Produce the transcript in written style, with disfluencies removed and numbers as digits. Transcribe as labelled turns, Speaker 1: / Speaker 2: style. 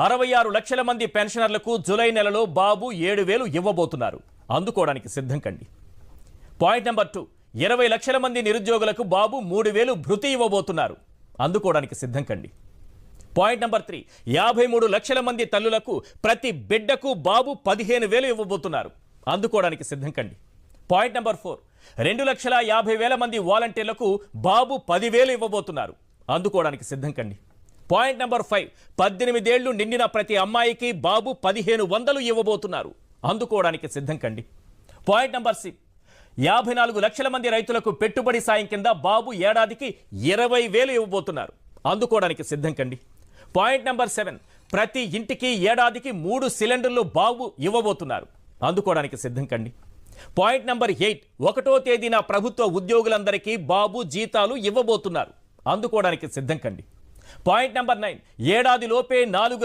Speaker 1: 66 లక్షల మంది పెన్షనర్లకు జూలై నెలలో బాబు 7,000 ఇవ్వబోతున్నారు. అందుకోవడానికి సిద్ధం కండి. పాయింట్ నెంబర్ 2, 20 లక్షల మంది నిరుద్యోగులకు బాబు 3,000 భృతి ఇవ్వబోతున్నారు. అందుకోవడానికి సిద్ధం కండి. పాయింట్ నెంబర్ 3, 53 లక్షల మంది తల్లులకు ప్రతి బిడ్డకు బాబు 15,000 ఇవ్వబోతున్నారు. అందుకోవడానికి సిద్ధం కండి. పాయింట్ నెంబర్ 4, 2,50,000 మంది వాలంటీర్లకు బాబు 10,000 ఇవ్వబోతున్నారు. అందుకోవడానికి సిద్ధం కండి. పాయింట్ నెంబర్ 5, 18 ఏళ్లు నిండిన ప్రతి అమ్మాయికి బాబు 1,500 ఇవ్వబోతున్నారు. అందుకోవడానికి సిద్ధం కండి. పాయింట్ నెంబర్ 6, 54 లక్షల మంది రైతులకు పెట్టుబడి సాయం కింద బాబు ఏడాదికి 20,000 ఇవ్వబోతున్నారు. అందుకోవడానికి సిద్ధం కండి. పాయింట్ నెంబర్ 7, ప్రతి ఇంటికి ఏడాదికి 3 సిలిండర్లు బాబు ఇవ్వబోతున్నారు. అందుకోవడానికి సిద్ధం కండి. పాయింట్ నెంబర్ 8, 1వ తేదీన ప్రభుత్వ ఉద్యోగులందరికీ బాబు జీతాలు ఇవ్వబోతున్నారు. అందుకోవడానికి సిద్ధం కండి. Point number 9, ఏడాదిలోపే 4